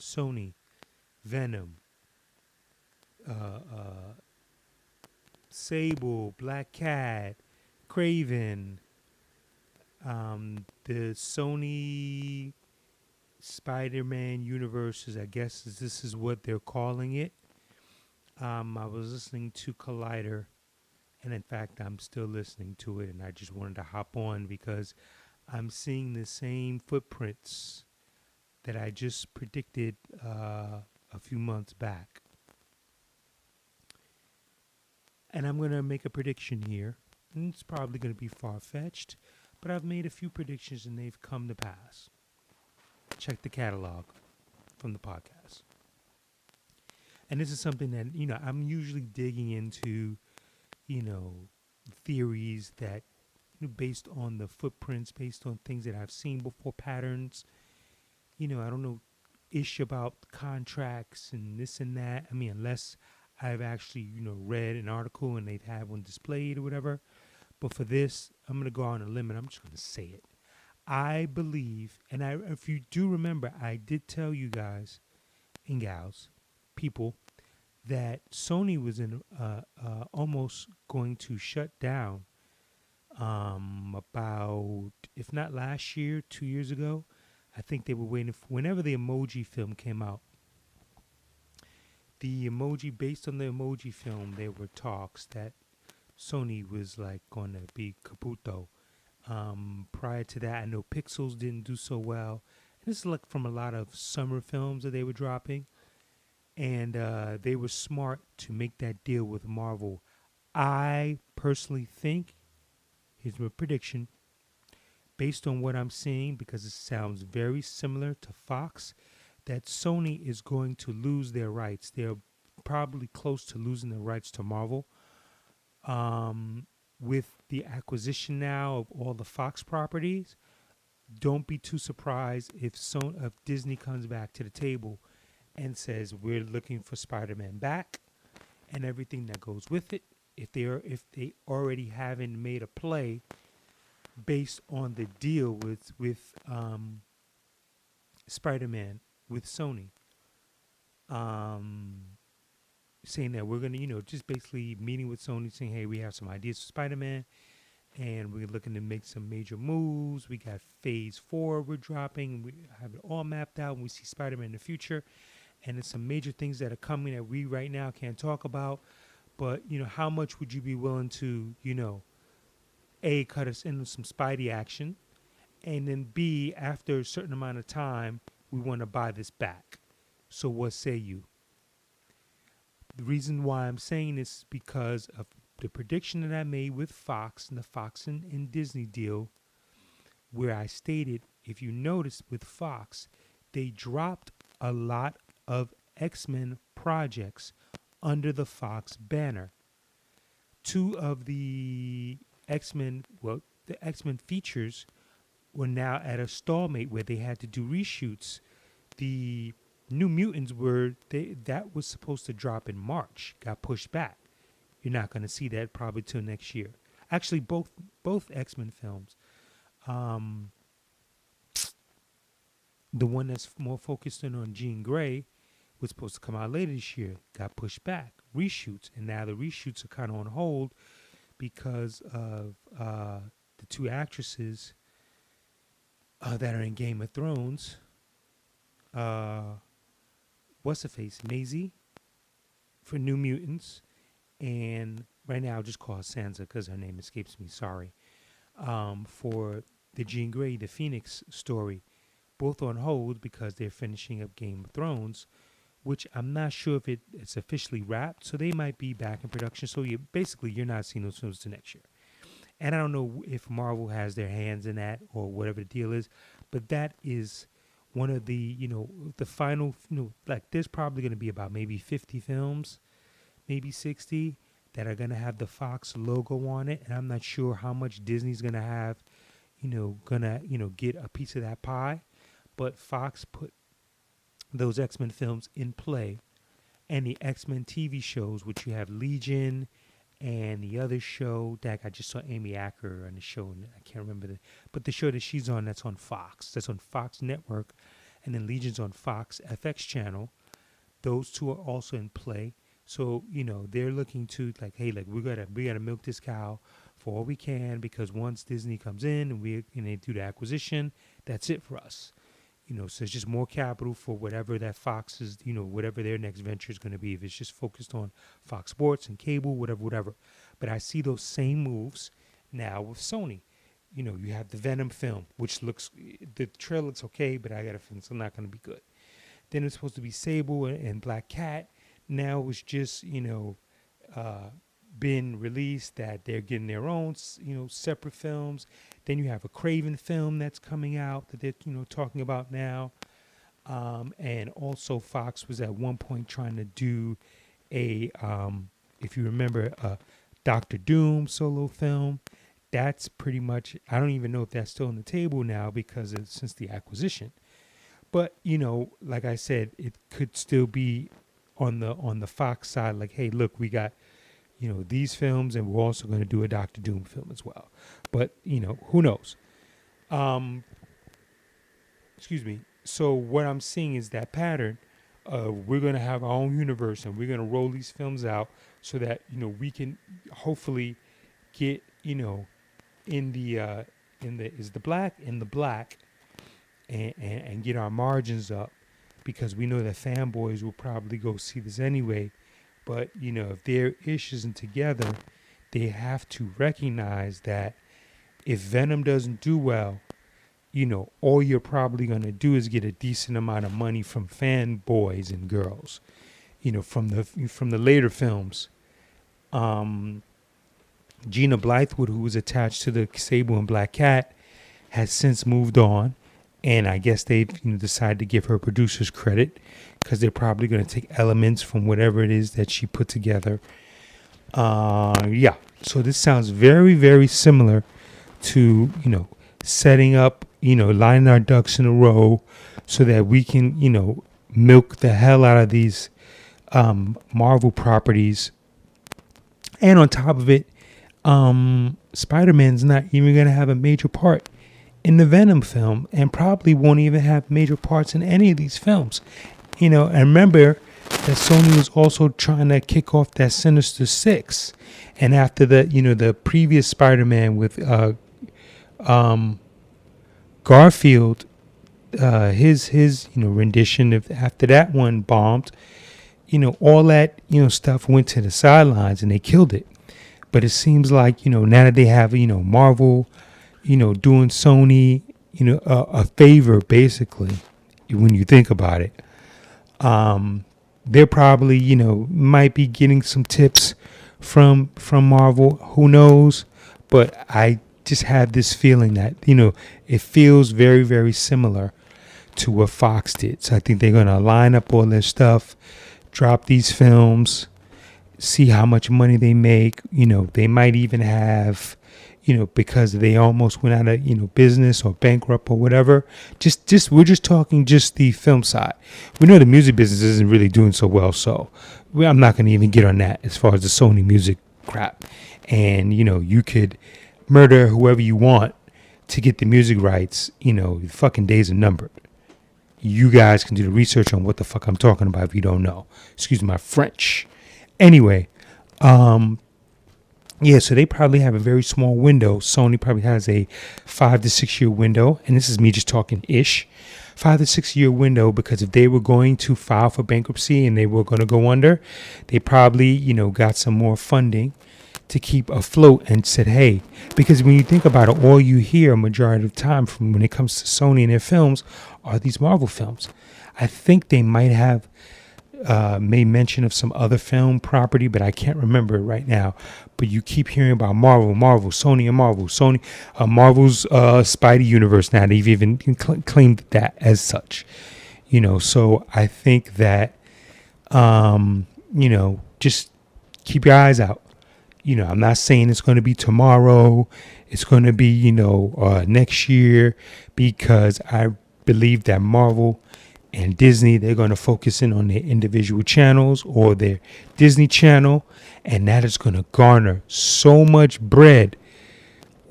Sony, Venom, uh, uh, Sable, Black Cat, Craven, the Sony Spider-Man universes. I guess this is what they're calling it. I was listening to Collider, and in fact, I'm still listening to it, and I just wanted to hop on because I'm seeing the same footprints that I just predicted a few months back. And I'm going to make a prediction here. And it's probably going to be far-fetched, but I've made a few predictions and they've come to pass. Check the catalog from the podcast. And this is something that, I'm usually digging into, theories that, based on the footprints, based on things that I've seen before, patterns. I don't know ish about contracts and this and that. I mean, unless I've actually, read an article and they've had one displayed or whatever. But for this, I'm going to go on a limb and I'm just going to say it. I believe, and if you do remember, I did tell you guys and gals, people, that Sony was in almost going to shut down about, if not last year, 2 years ago. I think they were waiting for whenever the Emoji film came out. Based on the Emoji film, there were talks that Sony was like going to be kabuto. Prior to that, I know Pixels didn't do so well. And this is like from a lot of summer films that they were dropping. And they were smart to make that deal with Marvel. I personally think, here's my prediction, based on what I'm seeing, because it sounds very similar to Fox, that Sony is going to lose their rights. They're probably close to losing their rights to Marvel. With the acquisition now of all the Fox properties, don't be too surprised if Disney comes back to the table and says we're looking for Spider-Man back and everything that goes with it. If they already haven't made a play based on the deal with Spider-Man with Sony, saying that we're gonna, just basically meeting with Sony, saying, hey, we have some ideas for Spider-Man, and we're looking to make some major moves. We got Phase 4 we're dropping. We have it all mapped out, and we see Spider-Man in the future. And there's some major things that are coming that we right now can't talk about. But, how much would you be willing to, A, cut us into some Spidey action, and then B, after a certain amount of time, we want to buy this back. So what say you? The reason why I'm saying this is because of the prediction that I made with Fox and the Fox and Disney deal, where I stated, if you notice with Fox, they dropped a lot of X-Men projects under the Fox banner. Two of the X-Men features were now at a stalemate where they had to do reshoots. The New Mutants that was supposed to drop in March, got pushed back. You're not going to see that probably till next year. Actually, both X-Men films. The one that's more focused in on Jean Grey was supposed to come out later this year, got pushed back, reshoots, and now the reshoots are kind of on hold because of the two actresses that are in Game of Thrones. What's her face? Maisie for New Mutants, and right now I'll just call her Sansa because her name escapes me. Sorry. For the Jean Grey, the Phoenix story, both on hold because they're finishing up Game of Thrones, which I'm not sure if it's officially wrapped, so they might be back in production. So you're not seeing those films till next year. And I don't know if Marvel has their hands in that or whatever the deal is, but that is one of the, the final, there's probably going to be about maybe 50 films, maybe 60, that are going to have the Fox logo on it. And I'm not sure how much Disney's going to have, get a piece of that pie. But Fox put those X-Men films in play, and the X-Men TV shows, which you have Legion and the other show that I just saw Amy Acker on the show, and I can't remember but the show that she's on, that's on Fox Network, and then Legion's on Fox FX channel. Those two are also in play. So, they're looking to like, hey, like we gotta milk this cow for all we can, because once Disney comes in and they do the acquisition, that's it for us. So it's just more capital for whatever that Fox is, whatever their next venture is going to be. If it's just focused on Fox Sports and cable, whatever. But I see those same moves now with Sony. You have the Venom film, which the trailer looks okay, but I got a feeling it's not going to be good. Then it's supposed to be Sable and Black Cat. Now it's just, been released that they're getting their own, separate films. Then you have a Craven film that's coming out that they're, talking about now. And also Fox was at one point trying to do if you remember, a Doctor Doom solo film. That's pretty much, I don't even know if that's still on the table now since the acquisition. But, like I said, it could still be on the Fox side, like, hey, look, we got, these films, and we're also going to do a Doctor Doom film as well. But, who knows? Excuse me. So what I'm seeing is that pattern. We're going to have our own universe, and we're going to roll these films out so that, we can hopefully get, in the black and get our margins up, because we know that fanboys will probably go see this anyway. But, if their ish isn't together, they have to recognize that if Venom doesn't do well, all you're probably going to do is get a decent amount of money from fanboys and girls, from the later films. Gina Blythewood, who was attached to the Sable and Black Cat, has since moved on. And I guess they've decided to give her producers credit, because they're probably going to take elements from whatever it is that she put together. Yeah. So this sounds very, very similar to, setting up, lining our ducks in a row so that we can, milk the hell out of these Marvel properties. And on top of it, Spider-Man's not even going to have a major part in the Venom film, and probably won't even have major parts in any of these films. And remember that Sony was also trying to kick off that Sinister Six. And after the previous Spider-Man with Garfield, his rendition after that one bombed, all that stuff went to the sidelines and they killed it. But it seems like now that they have Marvel doing Sony a favor, basically, when you think about it, they're probably might be getting some tips from Marvel, who knows. But I just have this feeling that it feels very, very similar to what Fox did. So I think they're going to line up all their stuff, drop these films, see how much money they make. They might even have, because they almost went out of, business or bankrupt or whatever. We're just talking just the film side. We know the music business isn't really doing so well, so I'm not going to even get on that as far as the Sony music crap. And, you could murder whoever you want to get the music rights. The fucking days are numbered. You guys can do the research on what the fuck I'm talking about if you don't know. Excuse my French. Anyway, yeah, so they probably have a very small window. Sony probably has a 5 to 6 year window. And this is me just talking ish. 5 to 6 year window, because if they were going to file for bankruptcy and they were going to go under, they probably, got some more funding to keep afloat and said, hey, because when you think about it, all you hear a majority of the time from when it comes to Sony and their films are these Marvel films. I think they might have made mention of some other film property, but I can't remember it right now. But you keep hearing about Marvel, Sony and Marvel, Marvel's Spidey-verse now. They've even claimed that as such, so I think that, just keep your eyes out. I'm not saying it's going to be tomorrow. It's going to be, next year, because I believe that Marvel and Disney, they're going to focus in on their individual channels or their Disney channel, and that is going to garner so much bread.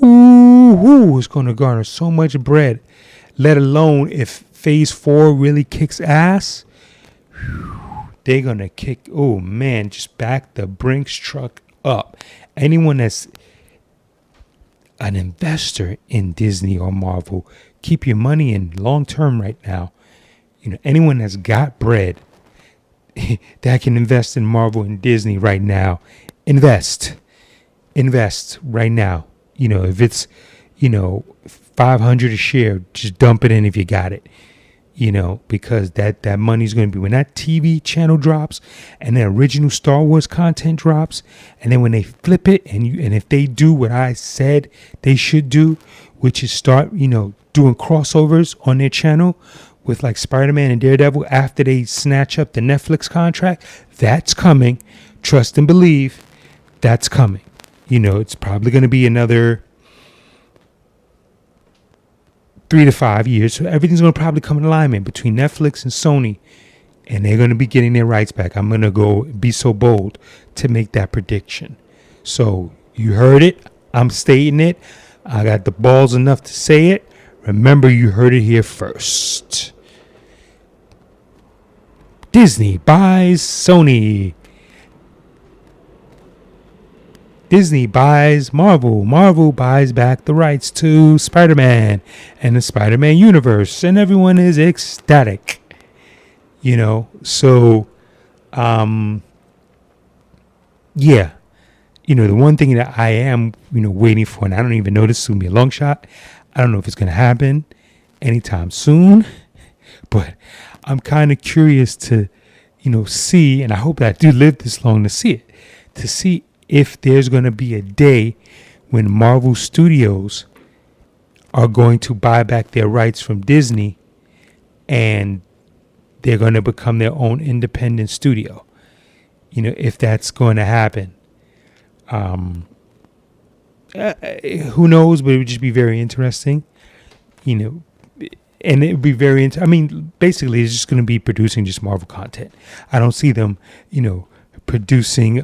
Ooh, it's going to garner so much bread Let alone if Phase 4 really kicks ass, they're going to kick, oh man, just back the Brinks truck up. Anyone that's an investor in Disney or Marvel, keep your money in long term right now. Anyone that's got bread that can invest in Marvel and Disney right now, invest right now. If it's, 500 a share, just dump it in if you got it. Because that money's going to be when that TV channel drops and the original Star Wars content drops, and then when they flip it and if they do what I said they should do, which is start doing crossovers on their channel with like Spider-Man and Daredevil after they snatch up the Netflix contract, that's coming. Trust and believe, that's coming. It's probably going to be another 3 to 5 years. So everything's going to probably come in alignment between Netflix and Sony, and they're going to be getting their rights back. I'm going to go be so bold to make that prediction. So you heard it. I'm stating it. I got the balls enough to say it. Remember, you heard it here first. Disney buys Sony. Disney buys Marvel. Marvel buys back the rights to Spider-Man and the Spider-Man universe. And everyone is ecstatic. So, yeah. The one thing that I am, waiting for, and I don't even know this is going to be a long shot. I don't know if it's going to happen anytime soon. But I'm kind of curious to, see, and I hope that I do live this long to see it, to see if there's going to be a day when Marvel Studios are going to buy back their rights from Disney and they're going to become their own independent studio. If that's going to happen. Who knows, but it would just be very interesting. And it would be very, basically it's just going to be producing just Marvel content. I don't see them, producing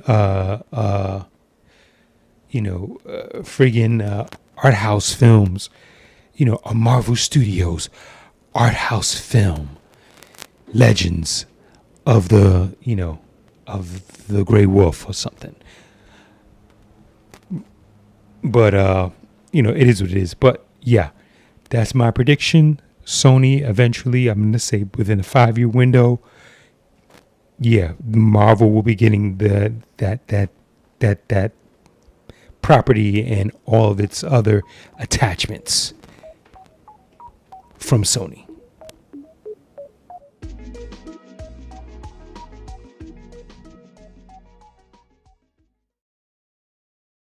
friggin' art house films, a Marvel Studios art house film, Legends of the Grey Wolf or something. But it is what it is. But yeah, that's my prediction. Sony eventually, I'm going to say within a 5-year window, yeah, Marvel will be getting that property and all of its other attachments from Sony.